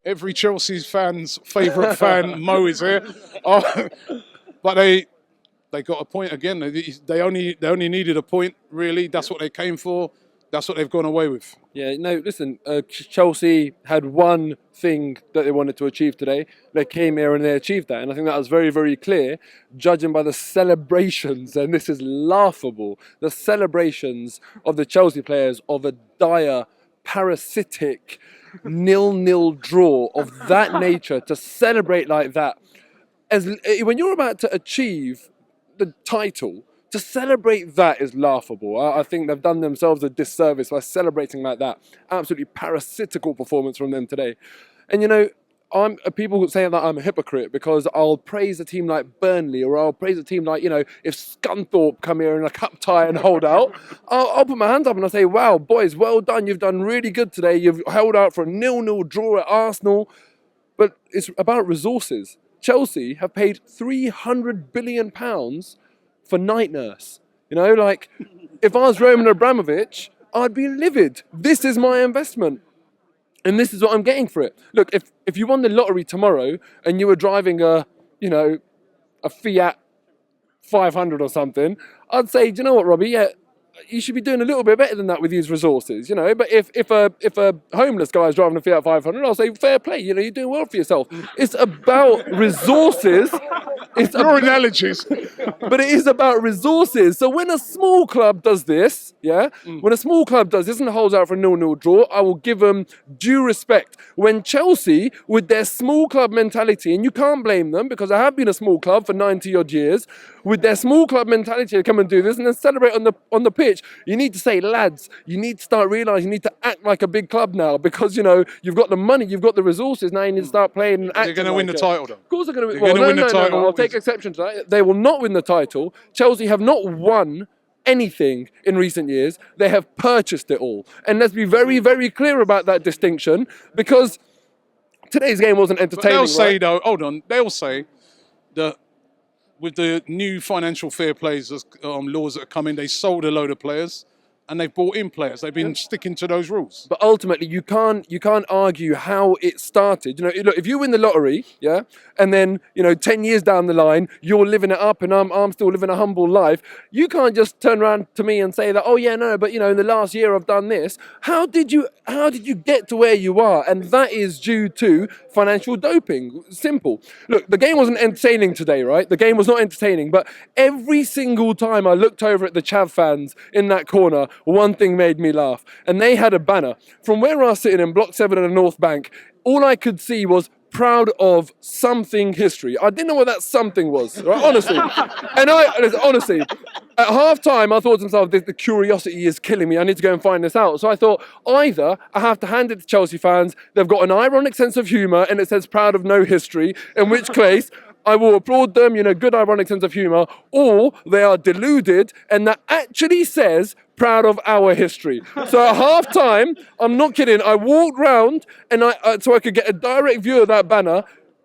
every Chelsea fan's favourite fan, Moh, is here. But they got a point again. They only needed a point, really. That's what they came for. That's what they've gone away with. Yeah, no, listen, Chelsea had one thing that they wanted to achieve today. They came here and they achieved that. And I think that was very, very clear, judging by the celebrations, and this is laughable, the celebrations of the Chelsea players of a dire, parasitic, 0-0 draw of that nature, to celebrate like that. When you're about to achieve the title, to celebrate that is laughable. I think they've done themselves a disservice by celebrating like that. Absolutely parasitical performance from them today. And you know, people say that I'm a hypocrite because I'll praise a team like Burnley, or I'll praise a team like, you know, if Scunthorpe come here in a cup tie and hold out, I'll put my hands up and I'll say, wow, boys, well done. You've done really good today. You've held out for a 0-0 draw at Arsenal. But it's about resources. Chelsea have paid £300 billion for night nurse. You know, like, if I was Roman Abramovich, I'd be livid. This is my investment. And this is what I'm getting for it. Look, if you won the lottery tomorrow and you were driving a Fiat 500 or something, I'd say, do you know what, Robbie? Yeah, you should be doing a little bit better than that with these resources, you know. But if a homeless guy is driving a Fiat 500, I'll say fair play. You know, you're doing well for yourself. It's about resources. Your analogies. But it is about resources. So when a small club does this, when a small club does this and holds out for a 0-0 draw, I will give them due respect. When Chelsea, with their small club mentality, and you can't blame them because I have been a small club for 90 odd years, with their small club mentality to come and do this and then celebrate on the pitch, you need to say, lads, you need to start realising you need to act like a big club now, because, you know, you've got the money, you've got the resources, now you need to start playing and acting. They're going to win the title, though. Of course they're going to win. They're going to win the title. No, I'll take exception to that. They will not win the title. Chelsea have not won anything in recent years. They have purchased it all. And let's be very, very clear about that distinction, because today's game wasn't entertaining. But they'll say, though, hold on, they'll say that with the new financial fair play laws that are coming, they sold a load of players and they've brought in players. They've been sticking to those rules. But ultimately, you can't argue how it started. You know, look, if you win the lottery, and then, you know, 10 years down the line, you're living it up and I'm still living a humble life, you can't just turn around to me and say that, oh yeah, no, but you know, in the last year I've done this. How did you get to where you are? And that is due to financial doping. Simple. Look, the game wasn't entertaining today, right? The game was not entertaining, but every single time I looked over at the Chav fans in that corner, one thing made me laugh. And they had a banner. From where I was sitting in Block 7 in the North Bank, all I could see was proud of something history. I didn't know what that something was, right? Honestly. And honestly, at half time, I thought to myself, the curiosity is killing me. I need to go and find this out. So I thought, either I have to hand it to Chelsea fans, they've got an ironic sense of humour and it says proud of no history, in which case I will applaud them, you know, good ironic sense of humour, or they are deluded and that actually says proud of our history. So at half time, I'm not kidding, I walked round and so I could get a direct view of that banner.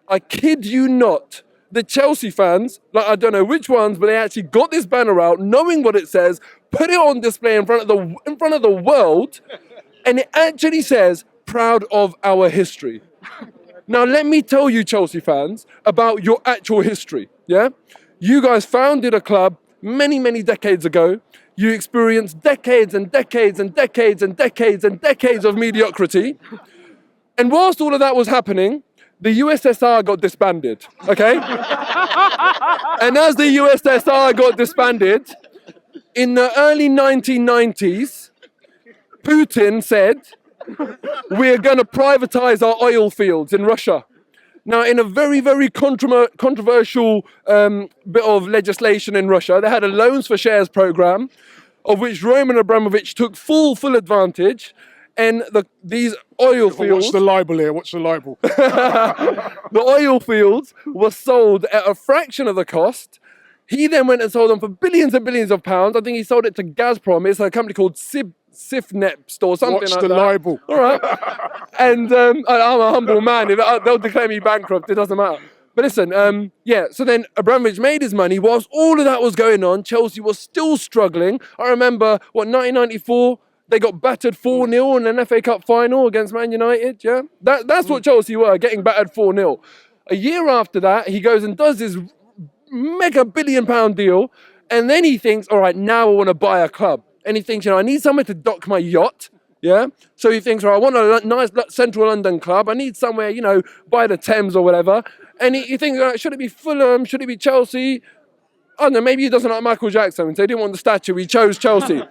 I kid you not, the Chelsea fans, like I don't know which ones, but they actually got this banner out, knowing what it says, put it on display in front of the world, and it actually says proud of our history. Now, let me tell you, Chelsea fans, about your actual history, yeah? You guys founded a club many, many decades ago. You experienced decades and decades and decades and decades and decades of mediocrity. And whilst all of that was happening, the USSR got disbanded, okay? And as the USSR got disbanded, in the early 1990s, Putin said, we're going to privatize our oil fields in Russia. Now, in a very, very controversial bit of legislation in Russia, they had a loans for shares program, of which Roman Abramovich took full advantage. And these oil fields... What's the libel here? What's the libel? The oil fields were sold at a fraction of the cost. He then went and sold them for billions and billions of pounds. I think he sold it to Gazprom. It's a company called Sifnept or something Watch like the that. libel. All right. And I'm a humble man. They'll declare me bankrupt. It doesn't matter. But listen, so then Abramovich made his money. Whilst all of that was going on, Chelsea was still struggling. I remember, 1994, They got battered 4-0 in an FA Cup final against Man United, yeah? That's what Chelsea were, getting battered 4-0. A year after that, he goes and does this mega £1 billion deal, and then he thinks, all right, now I want to buy a club. And he thinks, I need somewhere to dock my yacht, yeah? So he thinks, all right, I want a nice central London club. I need somewhere, by the Thames or whatever. And he thinks, all right, should it be Fulham? Should it be Chelsea? I don't know, maybe he doesn't like Michael Jackson, so he didn't want the statue, he chose Chelsea.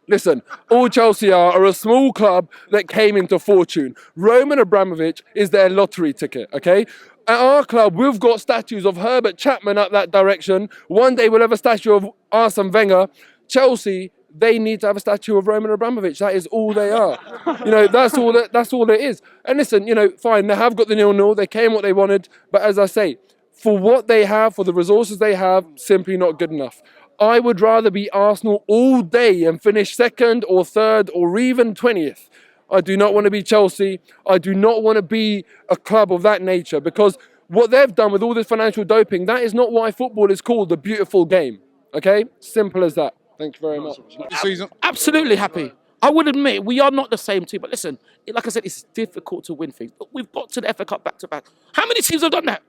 Listen, all Chelsea are a small club that came into fortune. Roman Abramovich is their lottery ticket, okay? At our club, we've got statues of Herbert Chapman up that direction. One day we'll have a statue of Arsene Wenger. Chelsea, they need to have a statue of Roman Abramovich. That is all they are. That's all it is. And listen, fine, they have got the 0-0. They came what they wanted. But as I say, for what they have, for the resources they have, simply not good enough. I would rather be Arsenal all day and finish second or third or even 20th. I do not want to be Chelsea. I do not want to be a club of that nature, because what they've done with all this financial doping, that is not why football is called the beautiful game. Okay? Simple as that. Thank you very much. Season. Absolutely happy. I would admit we are not the same team, but listen, like I said, it's difficult to win things. But we've got to the FA Cup back-to-back. How many teams have done that?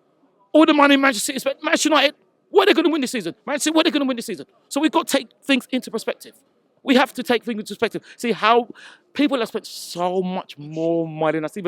All the money in Manchester City spent. Manchester United, what are they going to win this season? Man City, what are they going to win this season? So we've got to take things into perspective. We have to take things into perspective. See how people have spent so much more money than us, even